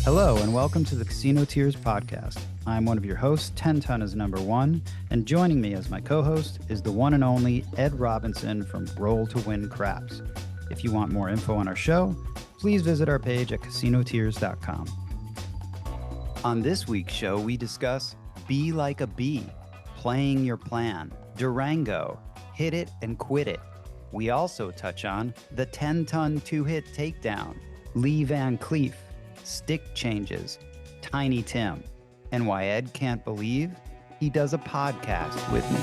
Hello, and welcome to the Casino Tears podcast. I'm one of your hosts, 10 Ton is number one, and joining me as my co-host is the one and only Ed Robinson from Roll to Win Craps. If you want more info on our show, please visit our page at casinotears.com. On this week's show, we discuss Be Like a Bee, Playing Your Plan, Durango, Hit It and Quit It. We also touch on the 10-ton two-hit takedown, Lee Van Cleef, stick changes, Tiny Tim, and why Ed can't believe he does a podcast with me.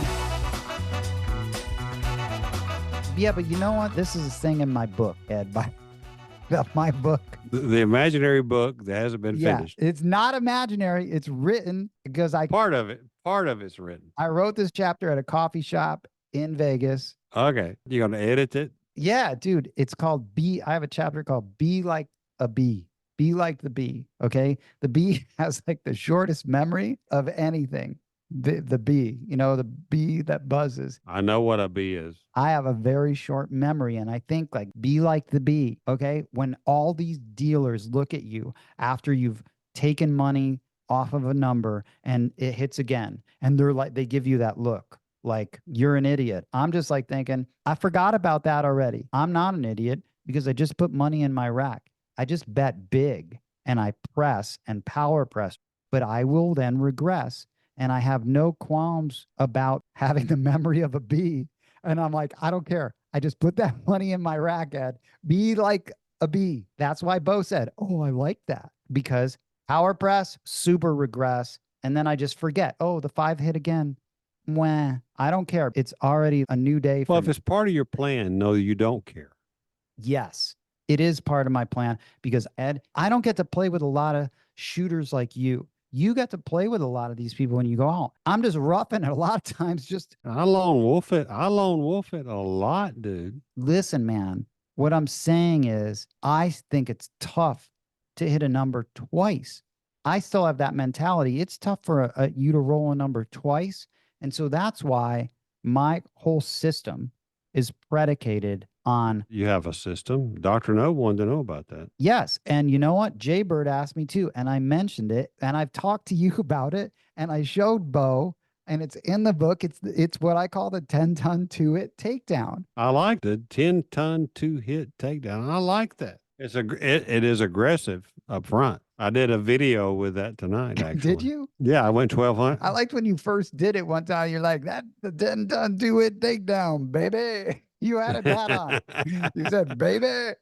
Yeah, but you know what? This is a thing in my book, Ed. My book. The imaginary book that hasn't been finished. It's not imaginary. It's written because Part of it's written. I wrote this chapter at a coffee shop in Vegas. Okay. You're going to edit it? Yeah, dude. It's called I have a chapter called Be Like a Bee. Be like the bee, okay? The bee has like the shortest memory of anything. The bee, the bee that buzzes. I know what a bee is. I have a very short memory, and I think like be like the bee, okay? When all these dealers look at you after you've taken money off of a number and it hits again, and they give you that look like you're an idiot. I'm just like thinking, I forgot about that already. I'm not an idiot because I just put money in my rack. I just bet big and I press and power press, but I will then regress. And I have no qualms about having the memory of a bee. And I'm like, I don't care. I just put that money in my rack, Ed. Be like a bee. That's why Bo said, oh, I like that. Because power press, super regress. And then I just forget, oh, the 5 hit again. Mwah. I don't care. It's already a new day for Well, me. if it's part of your plan, no, you don't care. Yes. It is part of my plan because, Ed, I don't get to play with a lot of shooters like you. You get to play with a lot of these people when you go out. I'm just roughing it a lot of times. I lone wolf it a lot, dude. Listen, man, what I'm saying is I think it's tough to hit a number twice. I still have that mentality. It's tough for you to roll a number twice. And so that's why my whole system is predicated on. You have a system. Dr. No wanted to know about that. Yes. And you know what? Jay Bird asked me too. And I mentioned it and I've talked to you about it. And I showed Bo and it's in the book. It's what I call the 10-ton two-hit takedown. I like the 10-ton two-hit takedown. I like that. It is aggressive up front. I did a video with that tonight, actually. Did you? Yeah, I went 1,200. I liked when you first did it one time. You're like, that's the 10-ton two-hit takedown, baby. You had it that on. You said, baby.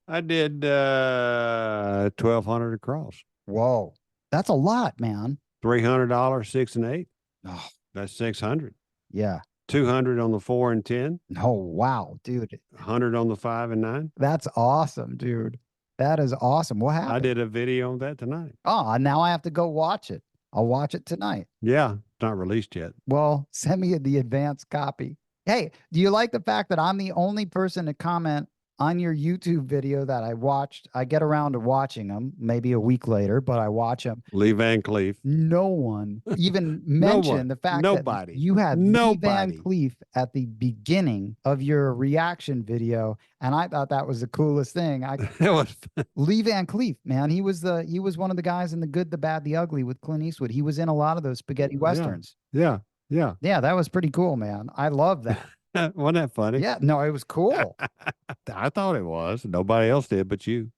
I did 1,200 across. Whoa. That's a lot, man. $300, 6 and 8. Oh, That's 600. yeah. 200 on the 4 and 10. Oh, wow, dude. 100 on the 5 and 9. That's awesome, dude. That is awesome. What happened? I did a video on that tonight. Oh, now I have to go watch it. I'll watch it tonight. Yeah, it's not released yet. Well, send me the advanced copy. Hey, do you like the fact that I'm the only person to comment on your YouTube video that I watched? I get around to watching them maybe a week later, but I watch them. Lee Van Cleef. No one even mentioned the fact that you had Lee Van Cleef at the beginning of your reaction video, and I thought that was the coolest thing. It was Lee Van Cleef, man. He was one of the guys in The Good, the Bad, the Ugly with Clint Eastwood. He was in a lot of those spaghetti westerns. Yeah. Yeah, that was pretty cool, man. I love that. Wasn't that funny? Yeah, no, it was cool. I thought it was. Nobody else did but you.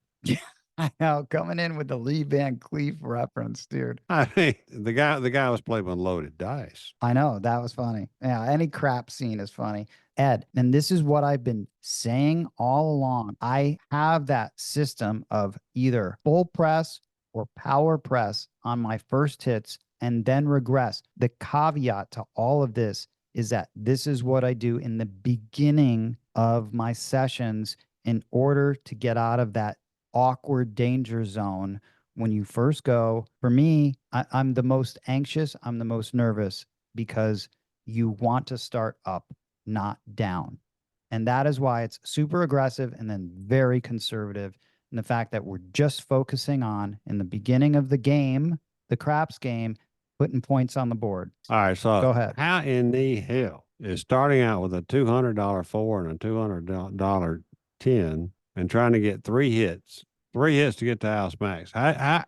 I know, coming in with the Lee Van Cleef reference, dude. I mean, the guy was playing with loaded dice. I know, that was funny. Yeah, any crap scene is funny. Ed, and this is what I've been saying all along. I have that system of either full press or power press on my first hits and then regress. The caveat to all of this is that this is what I do in the beginning of my sessions in order to get out of that awkward danger zone. When you first go, for me, I'm the most anxious. I'm the most nervous because you want to start up, not down. And that is why it's super aggressive and then very conservative. And the fact that we're just focusing on in the beginning of the game, the craps game, putting points on the board. All right, so go ahead. How in the hell is starting out with a $200 4 and a $200 10 and trying to get 3 hits 3 hits to get to house max. How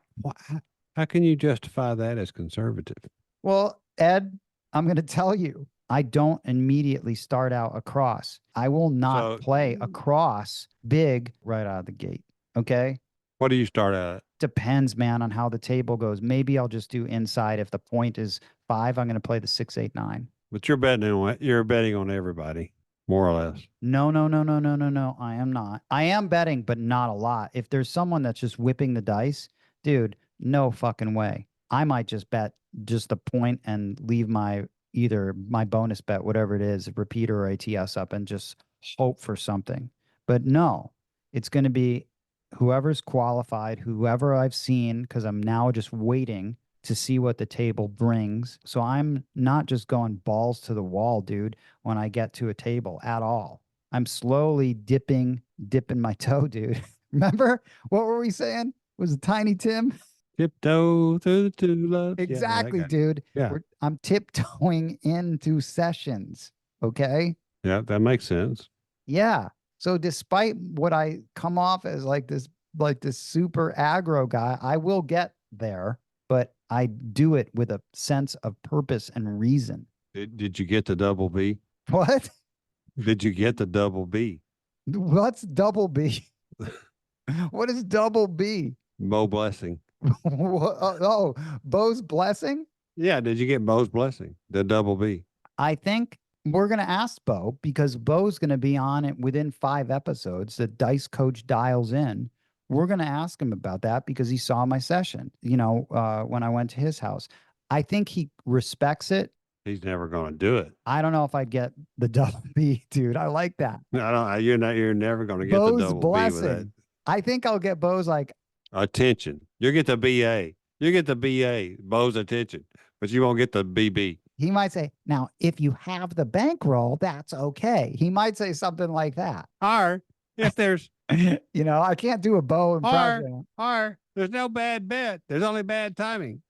can you justify that as conservative? Well, Ed, I'm going to tell you, I don't immediately start out across. I will not So play across big right out of the gate. Okay. what do you start at? Depends, man, on how the table goes. Maybe I'll just do inside. If the point is 5, I'm going to play the 6, 8, 9. But you're betting on everybody, more or less. No, no, no, no, no, no, no. I am not. I am betting, but not a lot. If there's someone that's just whipping the dice, dude, no fucking way. I might just bet just the point and leave my either my bonus bet, whatever it is, repeater or ATS up and just hope for something. But no, it's going to be whoever's qualified, whoever I've seen, because I'm now just waiting to see what the table brings. So I'm not just going balls to the wall, dude, when I get to a table at all. I'm slowly dipping my toe, dude. Remember what were we saying? Was it Tiny Tim? Tiptoe through the tulips. Exactly, Yeah, dude. yeah, I'm tiptoeing into sessions. Okay. yeah, that makes sense. Yeah. So despite what I come off as like this super aggro guy, I will get there, but I do it with a sense of purpose and reason. Did you get the double B? What? Did you get the double B? What's double B? What is double B? Bo blessing. Oh, Bo's blessing? Yeah, did you get Bo's blessing? The double B. I think we're going to ask Bo because Bo's going to be on it within 5 episodes. The Dice Coach dials in. We're going to ask him about that because he saw my session, when I went to his house. I think he respects it. He's never going to do it. I don't know if I'd get the double B, dude. I like that. No, you're never going to get Bo's the double blessing. B with that. I think I'll get Bo's like, Attention. You get the BA. You get the BA, Bo's attention, but you won't get the BB. he might say, now, if you have the bankroll, that's okay. He might say something like that. Or if there's I can't do a Bo impression. or there's no bad bet. There's only bad timing.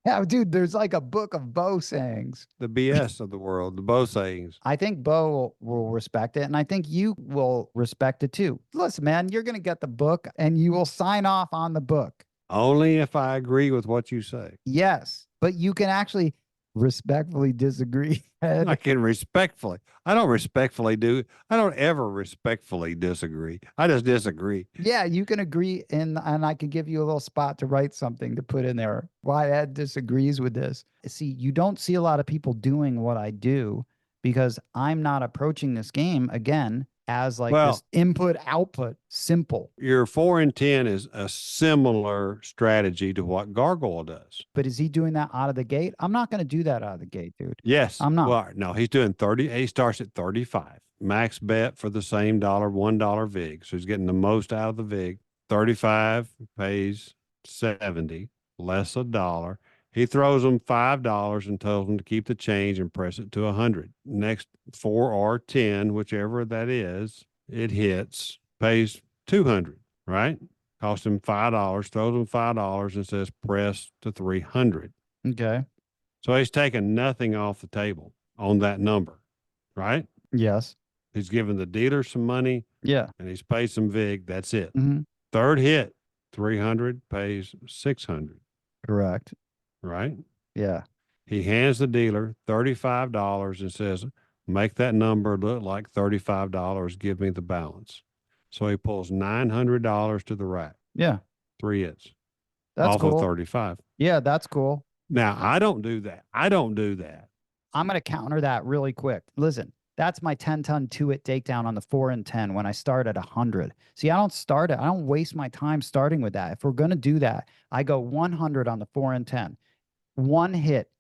Yeah, dude, there's like a book of Bo sayings. The BS of the world, the Bo sayings. I think Bo will respect it, and I think you will respect it too. Listen, man, you're going to get the book, and you will sign off on the book. Only if I agree with what you say. Yes, but you can actually respectfully disagree. I can respectfully. I don't ever respectfully disagree. I just disagree. Yeah, you can agree, and I can give you a little spot to write something to put in there. Why Ed disagrees with this. See, you don't see a lot of people doing what I do because I'm not approaching this game again as like this input output simple. Your 4 and 10 is a similar strategy to what Gargoyle does. But is he doing that out of the gate? I'm not going to do that out of the gate, dude. Yes. I'm not. Well, no, he's doing 30. He starts at 35. Max bet for the same $1 VIG. So he's getting the most out of the VIG. 35 pays 70, less $1. He throws them $5 and tells them to keep the change and press it to 100. Next 4 or 10, whichever that is, it hits, pays 200, right? Costs him $5, throws him $5 and says press to 300. Okay. So he's taking nothing off the table on that number, right? Yes. He's giving the dealer some money. Yeah. And he's paid some VIG. That's it. Mm-hmm. Third hit, 300 pays 600. Correct. Right? Yeah. He hands the dealer $35 and says, make that number look like $35. Give me the balance. So he pulls $900 to the rack. Yeah. 3 hits. That's off cool. of 35. Yeah, that's cool. Now, I don't do that. I'm going to counter that really quick. Listen, that's my 10-ton 2-hit takedown on the 4 and 10 when I start at 100. See, I don't waste my time starting with that. If we're going to do that, I go 100 on the 4 and 10. One hit,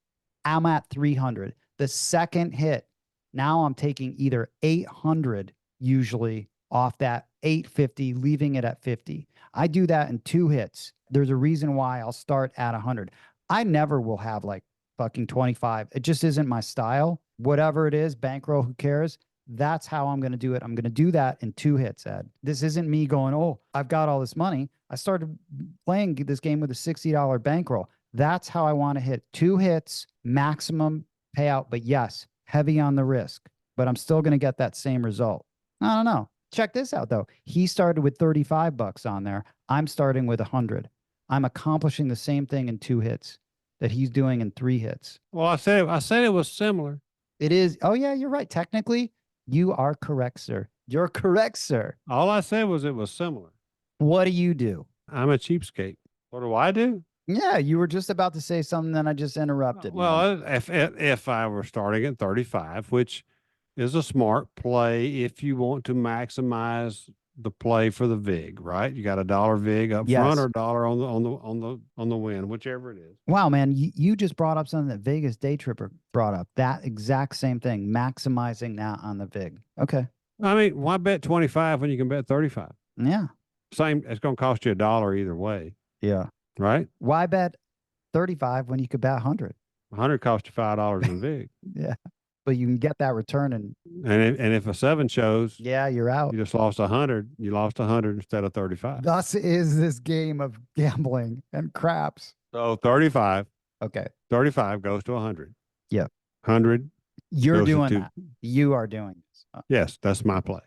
I'm at 300. The second hit, now I'm taking either 800 usually off that 850, leaving it at 50. I do that in 2 hits. There's a reason why I'll start at 100. I never will have like fucking 25. It just isn't my style. Whatever it is, bankroll, who cares? That's how I'm going to do it. I'm going to do that in 2 hits, Ed. This isn't me going, oh, I've got all this money. I started playing this game with a $60 bankroll. That's how I want to hit 2 hits, maximum payout. But yes, heavy on the risk, but I'm still going to get that same result. I don't know. Check this out, though. He started with $35 on there. I'm starting with 100. I'm accomplishing the same thing in 2 hits that he's doing in 3 hits. Well, I said it was similar. It is. Oh, yeah, you're right. Technically, you are correct, sir. You're correct, sir. All I said was it was similar. What do you do? I'm a cheapskate. What do I do? Yeah, you were just about to say something, then I just interrupted. Man. Well, if I were starting at 35, which is a smart play if you want to maximize the play for the vig, right? You got a dollar vig up front Yes. or a dollar on the win, whichever it is. Wow, man, you just brought up something that Vegas Day Tripper brought up. That exact same thing, maximizing that on the vig. Okay. I mean, why bet 25 when you can bet 35? Yeah. Same, it's going to cost you a dollar either way, Yeah. right? Why bet 35 when you could bet 100? 100 cost you $5 in vig. Yeah. But you can get that return and And if a 7 shows, yeah, you're out. you just lost 100. You lost 100 instead of 35. Thus is this game of gambling and craps. So 35 Okay. goes to 100. Yeah. 100. You're Goes to doing 2. that. You are doing this. Yes, that's my play.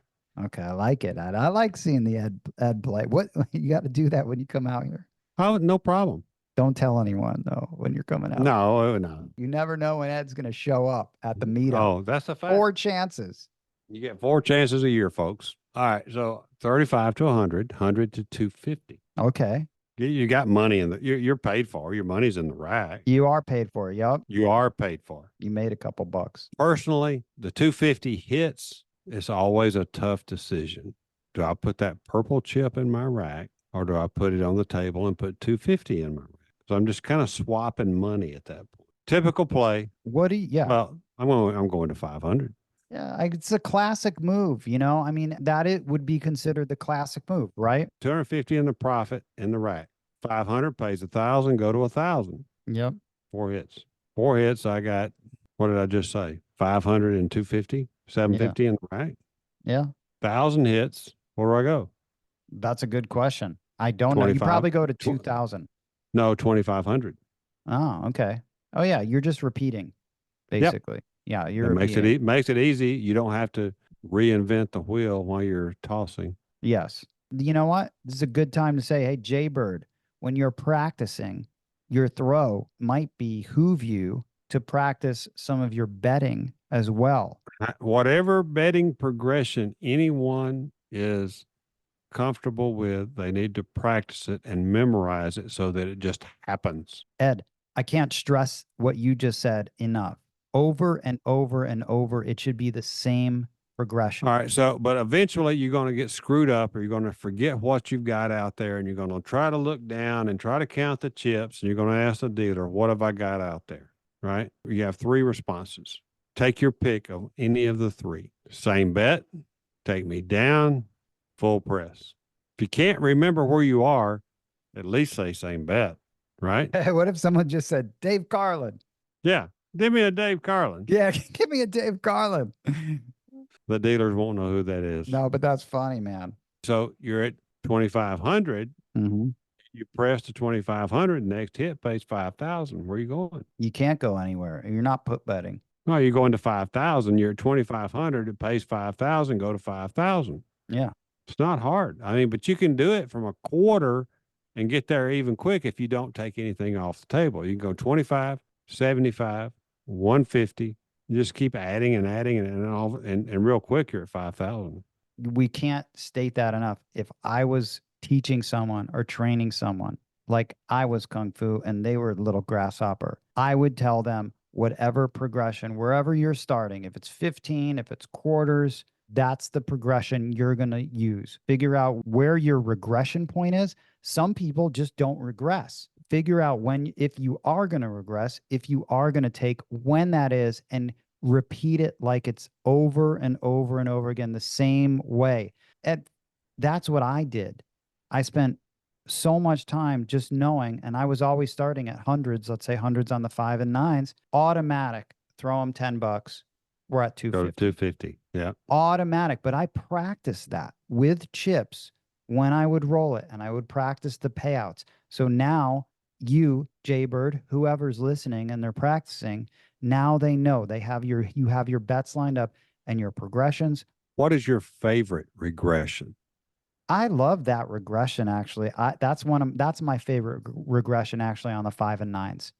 Okay, I like it. I like seeing the Ed play. What you got to do that when you come out here. Oh, no problem. Don't tell anyone though when you're coming out. No. You never know when Ed's going to show up at the meetup. Oh, that's a fact. 4 chances. You get 4 chances a year, folks. All right, so 35 to 100, 100 to 250. Okay. You got money in the. You're paid for. Your money's in the rack. You are paid for it. Yup. You are paid for. You made a couple bucks. Personally, the 250 hits. It's always a tough decision. Do I put that purple chip in my rack, or do I put it on the table and put 250 in my rack? So I'm just kind of swapping money at that point. Typical play. What do you, yeah. Well, I'm going to 500. Yeah, it's a classic move, you know? I mean, that it would be considered the classic move, right? 250 in the profit in the rack. 500 pays 1,000, go to 1,000. Yep. 4 hits. 4 hits. I got, what did I just say? 500 and 250, 750 in the rack. Yeah. 1,000 hits. Where do I go? That's a good question. I don't know. You 25? probably go to 2,000. No, 2,500. Oh, okay. Oh, yeah. You're just repeating, basically. Yeah. You're It makes repeating. makes it easy. You don't have to reinvent the wheel while you're tossing. Yes. You know what? This is a good time to say, hey, Jaybird, when you're practicing your throw, might behoove you to practice some of your betting as well. Whatever betting progression anyone is comfortable with, they need to practice it and memorize it so that it just happens. Ed, I can't stress what you just said enough. Over and over and over, it should be the same progression. All right. So, but eventually you're going to get screwed up, or you're going to forget what you've got out there, and you're going to try to look down and try to count the chips, and you're going to ask the dealer, what have I got out there? Right. You have 3 responses. Take your pick of any of the 3. Same bet, take me down, full press. If you can't remember where you are, at least say same bet, right? What if someone just said, Dave Carlin? Yeah. Give me a Dave Carlin. Yeah, give me a Dave Carlin. The dealers won't know who that is. No, but that's funny, man. So you're at 2,500. Mm-hmm. You press to 2,500. Next hit pays 5,000. Where are you going? You can't go anywhere. You're not put betting. No, you're going to 5,000. You're at 2,500. It pays 5,000. Go to 5,000. Yeah. It's not hard. I mean, but you can do it from a quarter and get there even quick if you don't take anything off the table. You can go 25, 75, 150. You just keep adding and adding and real quick you're at 5,000. We can't state that enough. If I was teaching someone or training someone like I was Kung Fu and they were a little grasshopper, I would tell them whatever progression, wherever you're starting, if it's 15, if it's quarters, that's the progression you're going to use. Figure out where your regression point is. Some people just don't regress. Figure out when, if you are going to regress, if you are going to take when that is, and repeat it like it's over and over and over again the same way. And that's what I did. I spent so much time just knowing, and I was always starting at hundreds, let's say hundreds on the 5 and 9s, automatic, throw them $10. We're at 250. Go to 250. Yeah. Automatic. But I practiced that with chips when I would roll it, and I would practice the payouts. So now you, Jaybird, whoever's listening and they're practicing, now they know you have your bets lined up and your progressions. What is your favorite regression? I love that regression actually. That's my favorite regression actually on the 5 and 9s.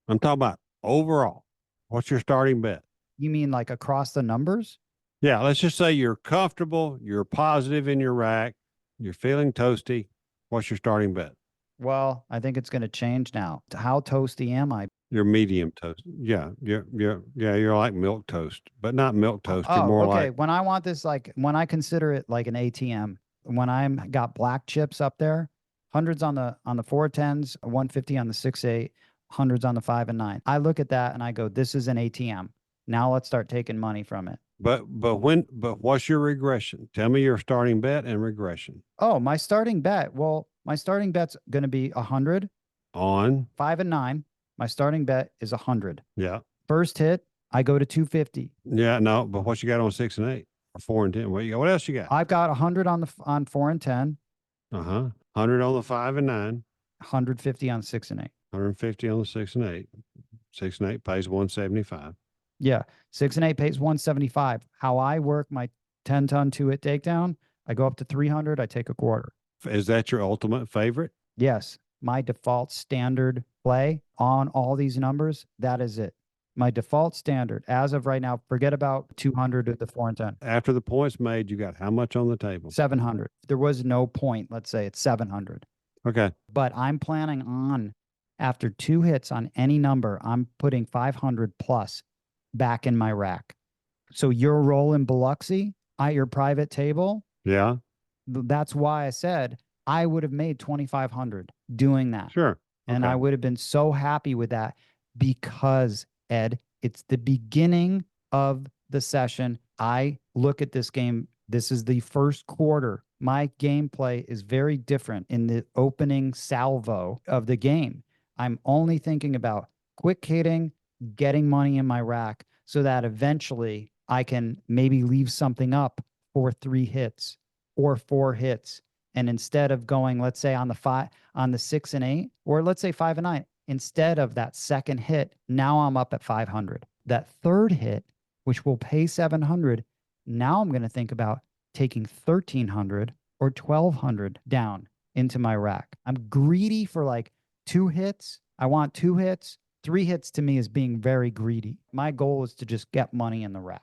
I'm talking about overall. What's your starting bet? You mean like across the numbers? Yeah, let's just say you're comfortable, you're positive in your rack, you're feeling toasty. What's your starting bet? Well, I think it's going to change now. How toasty am I? You're medium toast. Yeah, you're like milk toast, but not milk toast. You're Oh, more okay. like When I want this, like when I consider it like an ATM, when I'm got black chips up there, hundreds on the 410s, 150 on the 6/8, hundreds on the 5 and 9. I look at that and I go, this is an ATM. Now let's start taking money from it. but what's your regression? Tell me your starting bet and regression Oh, my starting bet. Well, my starting bet's going to be 100, on 5 and 9. My starting bet is 100. yeah. First hit, I go to 250. Yeah, no, but what you got on 6 and 8 or 4 and 10? What you got? What else you got? I've got 100 on 4 and 10, Uh-huh. 100 on the 5 and 9, 150 on 6 and 8. 150 on the 6 and 8. 6 and 8 pays 175. Yeah. 6 and 8 pays 175. How I work my 10-ton 2-hit takedown, I go up to 300, I take a quarter. Is that your ultimate favorite? Yes. My default standard play on all these numbers, that is it. My default standard as of right now, forget about 200 at the 4 and 10. After the points made, you got how much on the table? 700. If there was no point, let's say it's 700. Okay. But I'm planning on, after 2 hits on any number, I'm putting 500 plus back in my rack. So you're rolling Biloxi at your private table. Yeah. That's why I said I would have made 2,500 doing that. Sure. And I would have been so happy with that because, Ed, it's the beginning of the session. I look at this game. This is the first quarter. My gameplay is very different in the opening salvo of the game. I'm only thinking about quick hitting, getting money in my rack so that eventually I can maybe leave something up for 3 hits or 4 hits. And instead of going, let's say on the 6 and 8, or let's say 5 and 9, instead of that second hit, now I'm up at 500. That third hit, which will pay 700, now I'm going to think about taking 1,300 or 1,200 down into my rack. I'm greedy for like 2 hits. I want 2 hits. 3 hits to me is being very greedy. My goal is to just get money in the rack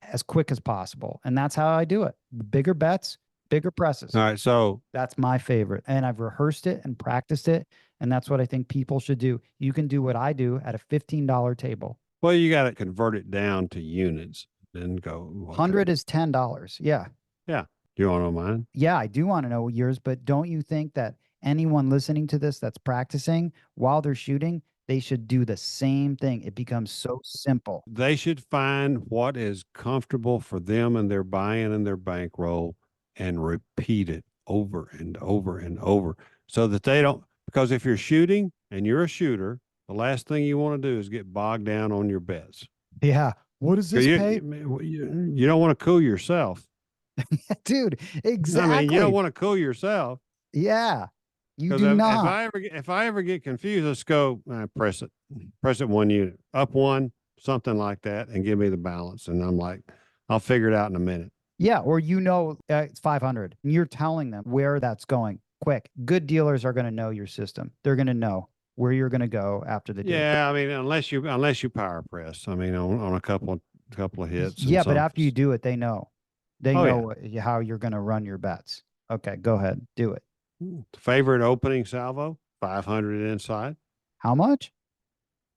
as quick as possible. And that's how I do it. Bigger bets, bigger presses. All right. So That's my favorite. And I've rehearsed it and practiced it. And that's what I think people should do. You can do what I do at a $15 table. well, you got to convert it down to units, then go. 100 is $10. Yeah. Yeah. You want to know mine? Yeah, I do want to know yours, but don't you think that anyone listening to this that's practicing while they're shooting, they should do the same thing? It becomes so simple. They should find what is comfortable for them and their buy-in and their bankroll and repeat it over and over and over so that they don't, because if you're shooting and you're a shooter, the last thing you want to do is get bogged down on your bets. Yeah. What does this pay? You don't want to cool yourself. Dude, exactly. I mean, you don't want to cool yourself. Yeah. You Because do if not. if I ever get confused, let's go press it 1 unit, up one, something like that, and give me the balance. And I'm like, I'll figure it out in a minute. Yeah. Or it's 500 and you're telling them where that's going quick. Good dealers are going to know your system. They're going to know where you're going to go after the day. Yeah, I mean, unless you power press, I mean, on a couple of hits. Yeah, but after you do it, they know. They Oh, know how you're going to run your bets. Okay, go ahead. Do it. Favorite opening salvo, 500 inside, How much?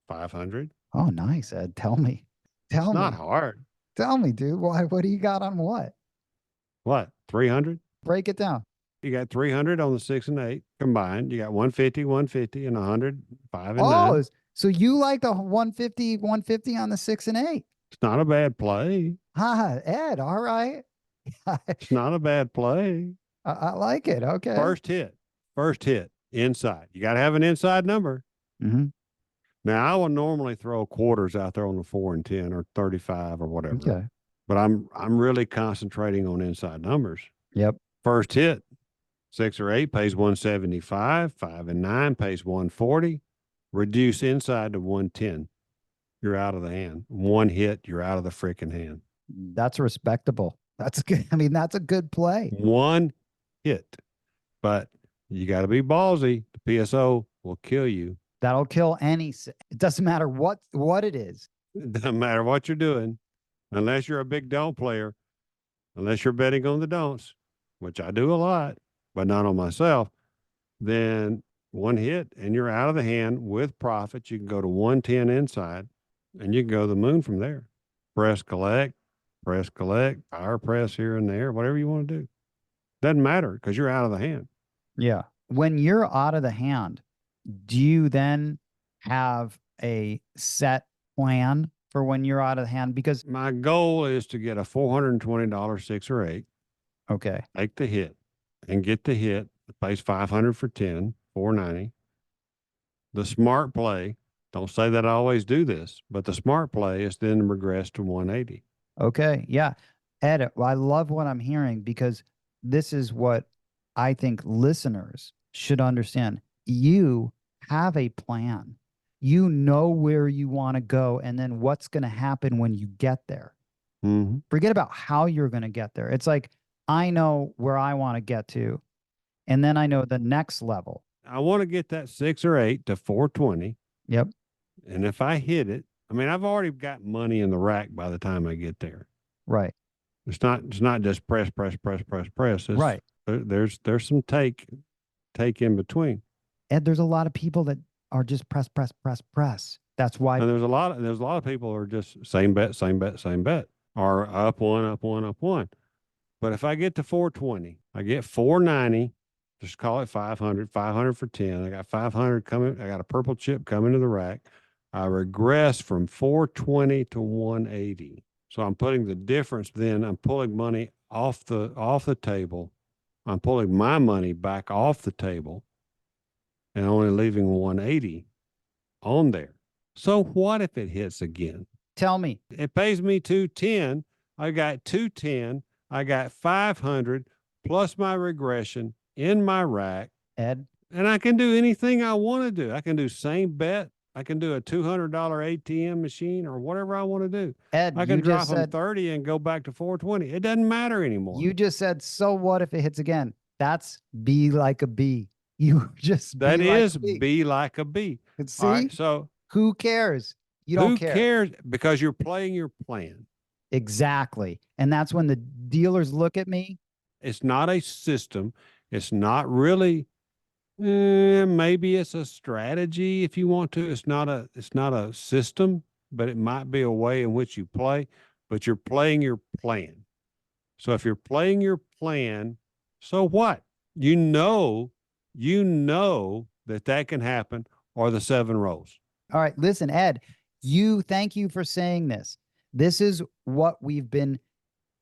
500. Oh, nice, Ed. Tell me. It's Tell not me. hard. Tell me, dude. What do you got on what? What, 300? Break it down. You got 300 on the 6 and 8 combined. You got 150, and 100, 5 and 9. Oh, so you like the 150 on the 6 and 8? It's not a bad play. Ed. All right. It's not a bad play. I like it. Okay. First hit inside. You got to have an inside number. Mm-hmm. Now, I will normally throw quarters out there on the 4 and 10 or 35 or whatever. Okay. But I'm really concentrating on inside numbers. Yep. First hit, 6 or 8 pays 175. 5 and 9 pays 140. Reduce inside to 110. You're out of the hand. One hit, you're out of the freaking hand. That's respectable. That's good. I mean, that's a good play. One hit. But you got to be ballsy. The PSO will kill you. That'll kill any. It doesn't matter what it is. It doesn't matter what you're doing, unless you're a big don't player, unless you're betting on the don'ts, which I do a lot, but not on myself. Then one hit and you're out of the hand with profits. You can go to 110 inside and you can go to the moon from there. Press collect, power press here and there, whatever you want to do. Doesn't matter because you're out of the hand. Yeah. When you're out of the hand, do you then have a set plan for when you're out of the hand? Because my goal is to get a $420 6 or 8. Okay. Take the hit and get the hit. It pays 500 for 10, 490. The smart play, don't say that I always do this, but the smart play is then regress to 180. Okay. Yeah. Ed, I love what I'm hearing because this is what I think listeners should understand. You have a plan. You know where you want to go and then what's going to happen when you get there. Mm-hmm. Forget about how you're going to get there. It's like, I know where I want to get to, and then I know the next level. I want to get that 6 or 8 to 420. Yep. And if I hit it, I mean, I've already got money in the rack by the time I get there. Right. It's not just press. It's, right. There's some take in between. And there's a lot of people that are just press. That's why. And there's a lot of people who are just same bet, or up one. But if I get to 420, I get 490, just call it 500 for 10. I got 500 coming. I got a purple chip coming to the rack. I regress from 420 to 180. So I'm putting the difference. Then I'm pulling money off the table. I'm pulling my money back off the table and only leaving 180 on there. So what if it hits again? Tell me. It pays me 210. I got 210. I got 500 plus my regression in my rack. Ed. And I can do anything I want to do. I can do same bet. I can do a $200 ATM machine or whatever I want to do. Ed, I can drop them 30 and go back to 420. It doesn't matter anymore. You just said, so what if it hits again? That's be like a bee. You just that is be like a bee. See? Right, so who cares? You don't care. Who cares? Because you're playing your plan. Exactly. And that's when the dealers look at me. It's not a system. It's not really. Maybe it's a strategy if you want to. It's not a system, but it might be a way in which you play. But you're playing your plan. So if you're playing your plan, so what? You know that can happen, or the 7 rolls. All right, listen, Ed. Thank you for saying this. This is what we've been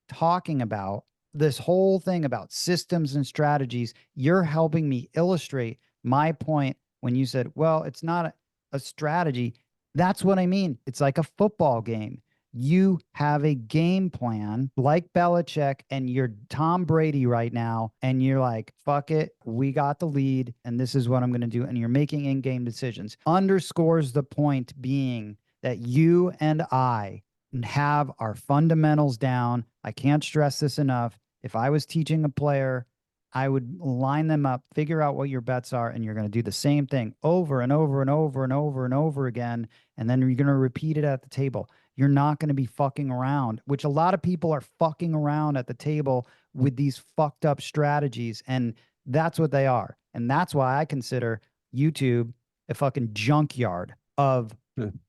talking about. This whole thing about systems and strategies, you're helping me illustrate my point when you said, well, it's not a strategy. That's what I mean. It's like a football game. You have a game plan like Belichick and you're Tom Brady right now. And you're like, fuck it. We got the lead and this is what I'm going to do. And you're making in-game decisions. Underscores the point being that you and I have our fundamentals down. I can't stress this enough. If I was teaching a player, I would line them up, figure out what your bets are, and you're going to do the same thing over and over and over and over and over again. And then you're going to repeat it at the table. You're not going to be fucking around, which a lot of people are fucking around at the table with these fucked up strategies. And that's what they are. And that's why I consider YouTube a fucking junkyard of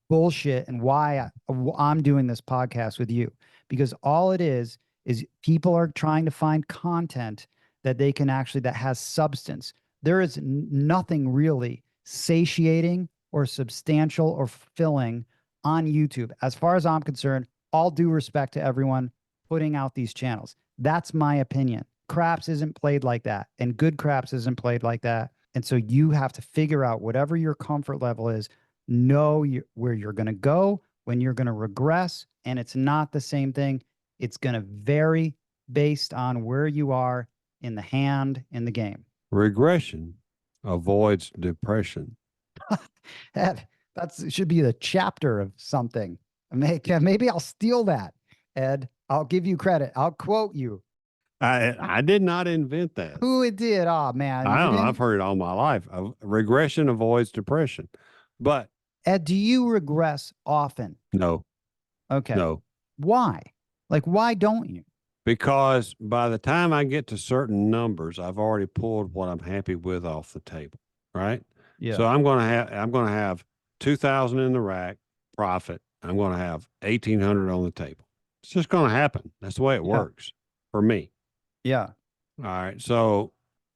bullshit and why I'm doing this podcast with you. Because all it is people are trying to find content that they can actually, that has substance. There is nothing really satiating or substantial or fulfilling on YouTube. As far as I'm concerned, all due respect to everyone putting out these channels. That's my opinion. Craps isn't played like that, and good craps isn't played like that. And so you have to figure out whatever your comfort level is, know where you're going to go, when you're going to regress, and it's not the same thing. It's going to vary based on where you are in the hand in the game. Regression avoids depression. That should be the chapter of something. Maybe I'll steal that, Ed. I'll give you credit. I'll quote you. I did not invent that. Who it did? Oh man, I you don't know. I've didn't. heard it all my life. Regression avoids depression. But Ed, do you regress often? no, Okay. no, Why? Like, why don't you? because by the time I get to certain numbers, I've already pulled what I'm happy with off the table. Right. Yeah. So I'm going to have 2,000 in the rack profit. I'm going to have 1,800 on the table. It's just going to happen. That's the way it Yeah. works for me. Yeah. All right. So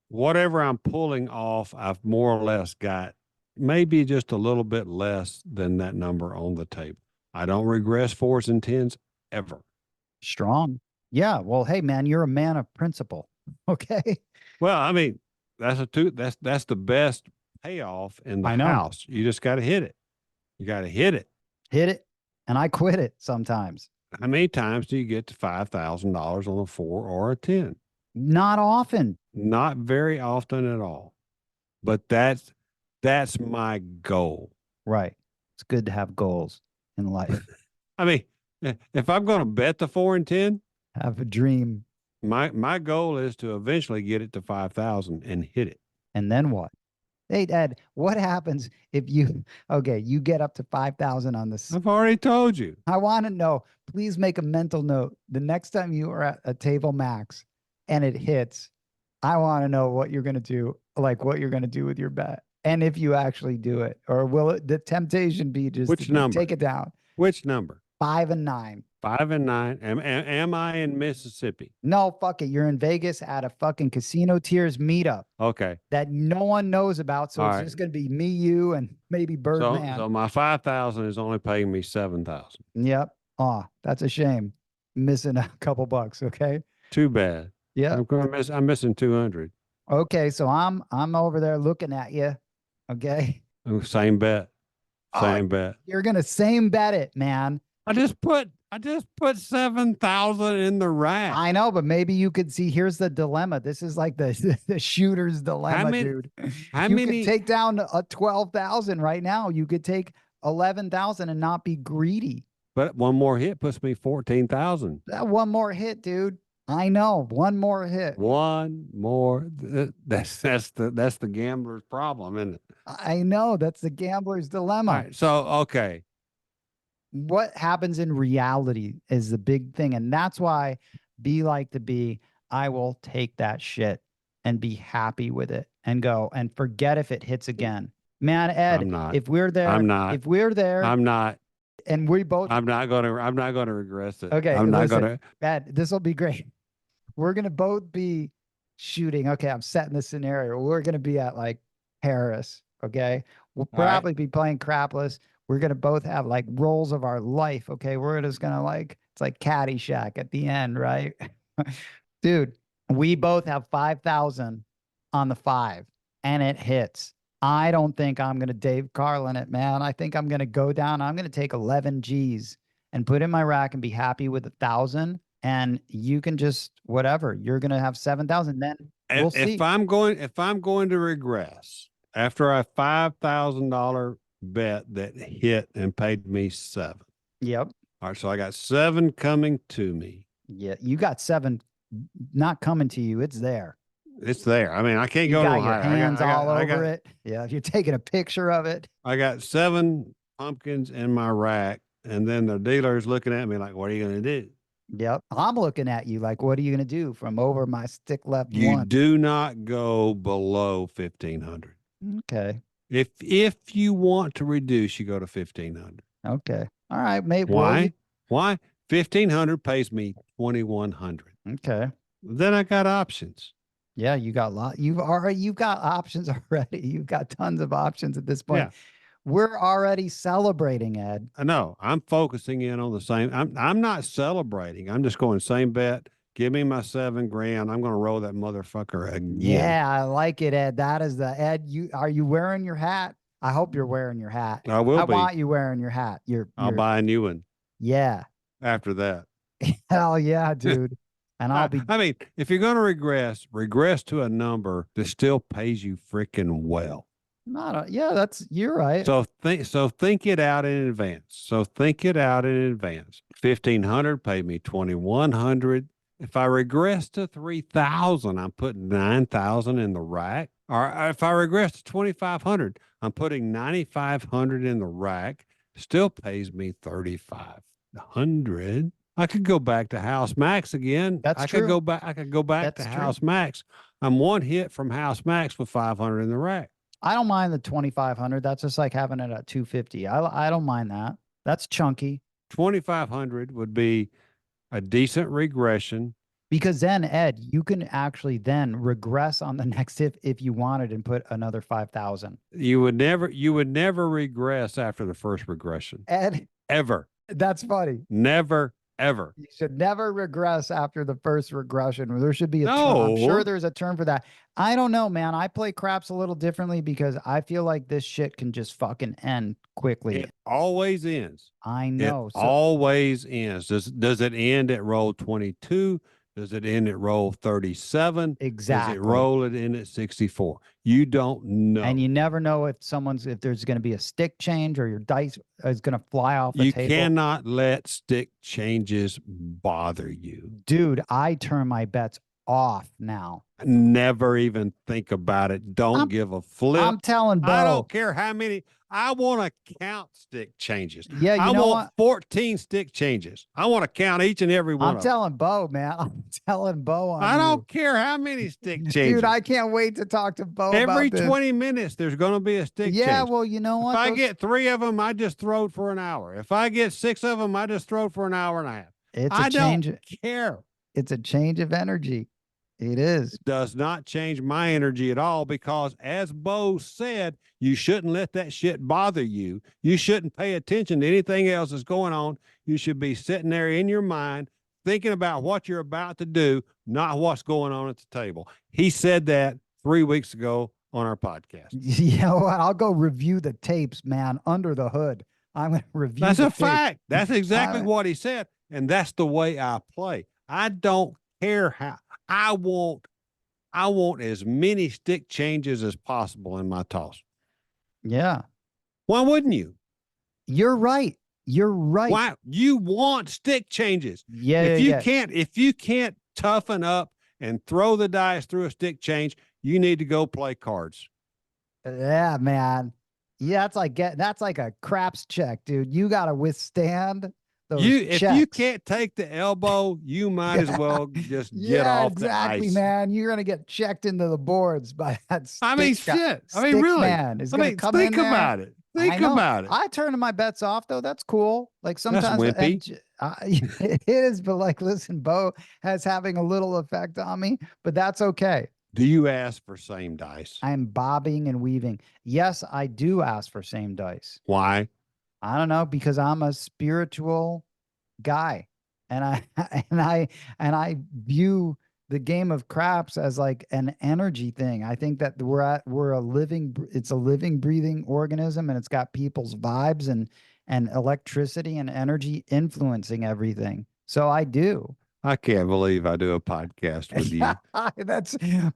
whatever I'm pulling off, I've more or less got maybe just a little bit less than that number on the table. I don't regress fours and tens ever. Strong. Yeah. Well, hey, man, you're a man of principle. Okay. Well, I mean, that's the best payoff in the I know. house. You just got to hit it. You got to hit it. Hit it. And I quit it sometimes. How many times do you get to $5,000 on a 4 or a 10? Not often. Not very often at all. But that's my goal. Right. It's good to have goals in life. I mean, if I'm going to bet the 4 and 10, Have a dream. my goal is to eventually get it to 5,000 and hit it. And then what? Hey, Ed, what happens if you, okay, you get up to 5,000 on this? I've already told you. I want to know, please make a mental note. The next time you are at a table max and it hits, I want to know what you're going to do, like what you're going to do with your bet. And if you actually do it, or will it, the temptation be just Which to number? take it down? Which number? 5 and 9. 5 and 9. Am I in Mississippi? No, fuck it. You're in Vegas at a fucking Casino Tiers meetup Okay. that no one knows about. So All it's right. just going to be me, you, and maybe Birdman. So my 5,000 is only paying me 7,000. Yep. Oh, that's a shame. Missing a couple bucks. Okay. Too bad. Yeah. I'm missing 200. Okay. So I'm over there looking at you. Okay. Same bet. Same bet. You're gonna same bet it, man. I just put 7,000 in the rack. I know, but maybe you could see. Here's the dilemma. This is like the shooter's dilemma, dude. How You many? could take down a 12,000 right now. You could take 11,000 and not be greedy. But one more hit puts me 14,000. That one more hit, dude. I know. One more hit. One more. That's the gambler's problem, isn't it? I know. That's the gambler's dilemma. All right. So okay. What happens in reality is the big thing. And that's why be like the bee. I will take that shit and be happy with it and go and forget if it hits again. Man, Ed, I'm not. if we're there, I'm not. If we're there, I'm not. and we both, I'm not gonna regress it. okay, I'm not listen, gonna. Ed, this will be great. We're gonna both be shooting. Okay, I'm setting the scenario. We're gonna be at like Paris. Okay, we'll All right. probably be playing crapless. We're gonna both have like roles of our life. Okay, we're just gonna like it's like Caddyshack at the end, right? Dude, we both have 5,000 on the 5, and it hits. I don't think I'm gonna Dave Carlin it, man. I think I'm gonna go down. I'm gonna take 11 G's and put in my rack and be happy with 1,000. And you can just whatever. You're gonna have 7,000. Then we'll see. If I'm going to regress after a $5,000 bet that hit and paid me 7. Yep. All right, so I got 7 coming to me. Yeah, you got 7 not coming to you. It's there. It's there. I mean, I can't You go got no your higher. hands all over it. Yeah, you're taking a picture of it. I got 7 pumpkins in my rack, and then the dealer's looking at me like, "What are you going to do?" Yep. I'm looking at you like, what are you gonna do from over my stick left You one? do not go below 1,500. Okay. If you want to reduce, you go to 1,500. Okay. All right, mate. Why? Why? 1,500 pays me 2,100. Okay. Then I got options. Yeah, you got a lot. You've got options already. You've got tons of options at this point. Yeah. We're already celebrating, Ed. I know. I'm focusing in on the same. I'm not celebrating. I'm just going same bet. Give me my $7,000. I'm going to roll that motherfucker again. Yeah, I like it, Ed. That is the Ed. Are you wearing your hat? I hope you're wearing your hat. I will be. I want you wearing your hat. I'll buy a new one. Yeah. After that. Hell yeah, dude. And I'll be. I mean, if you're going to regress to a number that still pays you freaking well. Yeah, you're right. So think it out in advance. 1,500 paid me 2,100. If I regress to 3,000, I'm putting 9,000 in the rack. Or if I regress to 2,500, I'm putting 9,500 in the rack. Still pays me 3,500. I could go back to House Max again. That's I could true. go back. I could go back to That's true. House Max. I'm one hit from House Max with 500 in the rack. I don't mind the 2,500. That's just like having it at 250. I don't mind that. That's chunky. 2,500 would be a decent regression. Because then, Ed, you can actually then regress on the next hit if you wanted and put another 5,000. You would never regress after the first regression. Ed, Ever. that's funny. Never, ever. You should never regress after the first regression. There should be a term. I'm sure there's a term for that. I don't know, man. I play craps a little differently because I feel like this shit can just fucking end quickly. It always ends. I know. It always ends. Does it end at roll 22? Does it end at roll 37? Exactly. Does it roll it in at 64? You don't know. And you never know if there's going to be a stick change or your dice is going to fly off the table. You cannot let stick changes bother you. Dude, I turn my bets off now. Never even think about it. Don't give a flip. I'm telling Bo. I don't care how many. I want to count stick changes. Yeah, I want 14 stick changes. I want to count each and every one. I'm telling Bo, man. I'm telling Bo. I don't care how many stick changes. Dude, I can't wait to talk to Bo. Every about 20 minutes, there's going to be a stick change. Yeah, well, you know what? If I get 3 of them, I just throw it for an hour. If I get 6 of them, I just throw it for an hour and a half. I don't care. It's a change of energy. It is. It does not change my energy at all because, as Bo said, you shouldn't let that shit bother you. You shouldn't pay attention to anything else that's going on. You should be sitting there in your mind thinking about what you're about to do, not what's going on at the table. He said that 3 weeks ago on our podcast. Yeah, well, I'll go review the tapes, man, under the hood. I'm going to review That's a fact. That's exactly what he said. And that's the way I play. I don't care how. I want as many stick changes as possible in my toss. Yeah. Why wouldn't you? You're right. You're right. Why you want stick changes? Yeah. If you can't toughen up and throw the dice through a stick change, you need to go play cards. Yeah, man. Yeah, that's like a craps check, dude. You got to withstand. If you can't take the elbow, you might as well just get off the ice. Exactly, man. You're gonna get checked into the boards by that. Shit. I mean, really. Man is gonna come think in there. about it. Think about it. I turn my bets off though. That's cool. Like sometimes that's wimpy. It is, but like, listen, Bo has having a little effect on me, but that's okay. Do you ask for same dice? I'm bobbing and weaving. Yes, I do ask for same dice. Why? I don't know, because I'm a spiritual guy, and I view the game of craps as like an energy thing. I think that it's a living, breathing organism, and it's got people's vibes and electricity and energy influencing everything. So I do. I can't believe I do a podcast with you.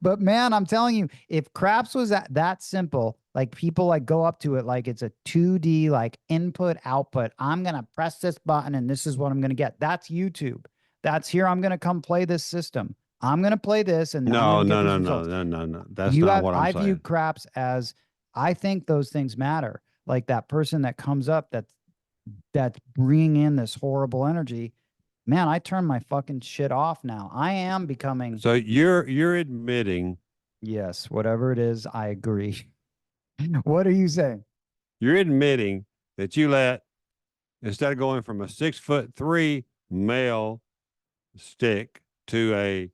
But man, I'm telling you, if craps was that simple, like people like go up to it like it's a 2D like input output. I'm gonna press this button and this is what I'm gonna get. That's YouTube. That's here. I'm gonna come play this system. I'm gonna play this and no. That's not what I'm saying. I view craps as, I think those things matter. Like that person that comes up that's bringing in this horrible energy. Man, I turn my fucking shit off now. I am becoming. So you're admitting. Yes, whatever it is, I agree. What are you saying? You're admitting that you let, instead of going from a 6'3" male stick to a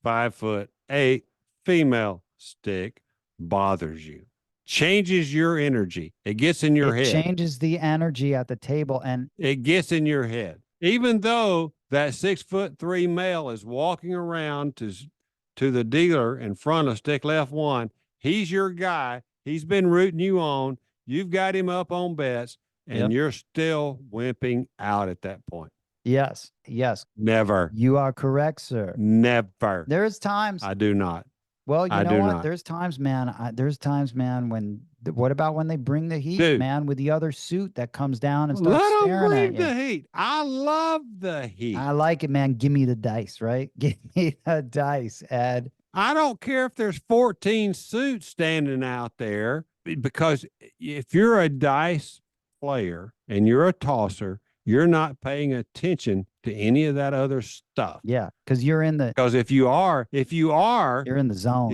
5'8" female stick bothers you. Changes your energy. It gets in your head. It changes the energy at the table, and it gets in your head. Even though that 6'3" male is walking around to the dealer in front of stick left 1, he's your guy. He's been rooting you on. You've got him up on bets, and you're still wimping out at that point. Yes. Never. You are correct, sir. Never. There's times. I do not. Well, you I know do what? not. There's times, man, what about when they bring the heat, Dude, man, with the other suit that comes down and starts let them staring at bring you? the heat. I love the heat. I like it, man. Give me the dice, right? Give me the dice, Ed. I don't care if there's 14 suits standing out there because if you're a dice player and you're a tosser, you're not paying attention to any of that other stuff. Yeah, because Because you're in the zone.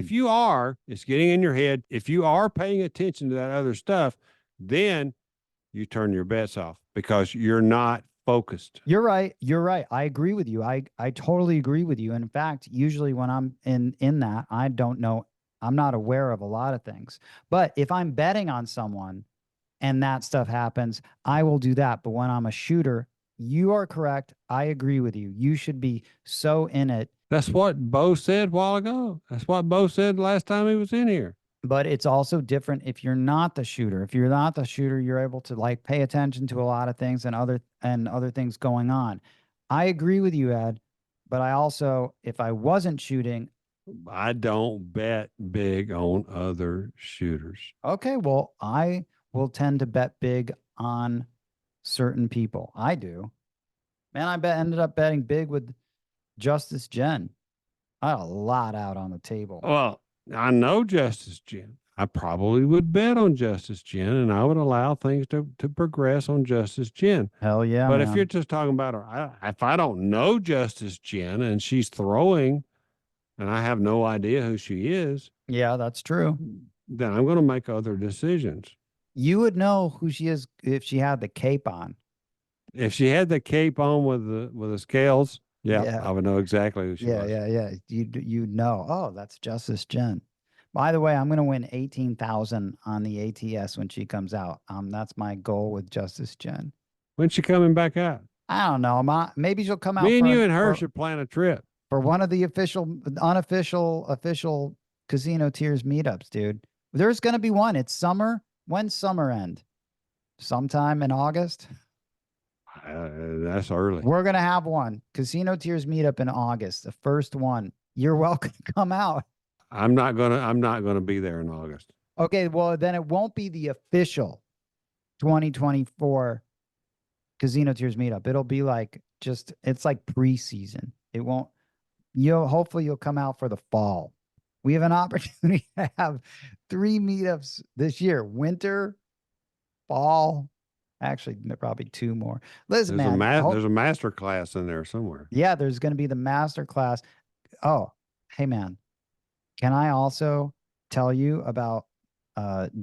it's getting in your head. If you are paying attention to that other stuff, then you turn your bets off because you're not focused. You're right. You're right. I agree with you. I totally agree with you. In fact, usually when I'm in that, I don't know. I'm not aware of a lot of things. But if I'm betting on someone and that stuff happens, I will do that. But when I'm a shooter, you are correct. I agree with you. You should be so in it. That's what Bo said a while ago. That's what Bo said last time he was in here. But it's also different if you're not the shooter. If you're not the shooter, you're able to like pay attention to a lot of things and other things going on. I agree with you, Ed. But I also, if I wasn't shooting, I don't bet big on other shooters. okay, well, I will tend to bet big on certain people. I do. Man, ended up betting big with Justice Jen. I had a lot out on the table. Well, I know Justice Jen. I probably would bet on Justice Jen and I would allow things to progress on Justice Jen. Hell yeah, But if you're man. just talking about her, if I don't know Justice Jen and she's throwing and I have no idea who she is, Yeah, that's true. then I'm going to make other decisions. You would know who she is if she had the cape on. If she had the cape on with the scales, yeah, Yeah. I would know exactly who she Yeah, was. yeah, yeah. You know. Oh, that's Justice Jen. By the way, I'm gonna win 18,000 on the ATS when she comes out. That's my goal with Justice Jen. When's she coming back out? I don't know. Maybe she'll come out Me and for you an, and her should plan a trip. for one of the official Casino Tears meetups, dude. There's gonna be one. It's summer. When's summer end? Sometime in August. That's early. We're gonna have one. Casino Tears meetup in August, the first one. You're welcome to come out. I'm not gonna be there in August. Okay, well, then it won't be the official 2024 Casino Tears meetup. It'll be like it's like preseason. It won't, hopefully you'll come out for the fall. We have an opportunity to have 3 meetups this year: winter, fall. Actually, probably 2 more. Listen, There's man. there's a master class in there somewhere. Yeah, there's going to be the master class. Oh, hey, man. Can I also tell you about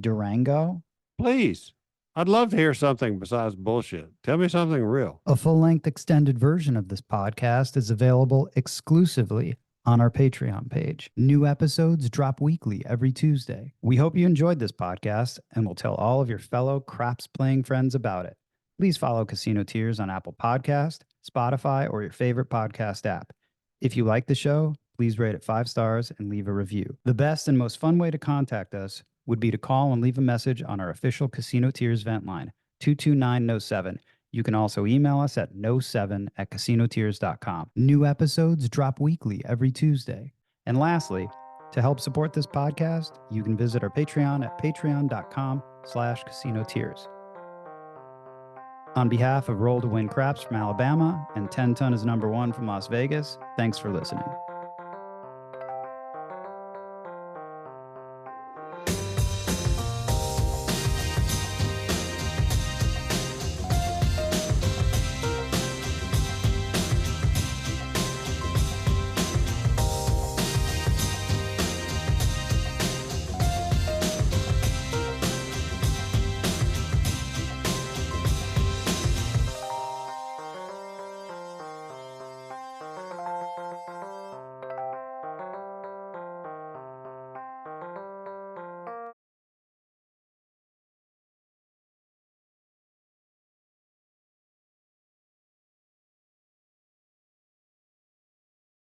Durango? Please. I'd love to hear something besides bullshit. Tell me something real. A full-length extended version of this podcast is available exclusively on our Patreon page. New episodes drop weekly every Tuesday. We hope you enjoyed this podcast and will tell all of your fellow craps-playing friends about it. Please follow Casino Tears on Apple Podcast, Spotify, or your favorite podcast app. If you like the show, please rate it 5 stars and leave a review. The best and most fun way to contact us would be to call and leave a message on our official Casino Tears vent line, 229-NO7. You can also email us at no7@casinotears.com. New episodes drop weekly every Tuesday. And lastly, to help support this podcast, you can visit our Patreon at patreon.com/casinotears. On behalf of Roll to Win Craps from Alabama and 10 Ton is #1 from Las Vegas, thanks for listening.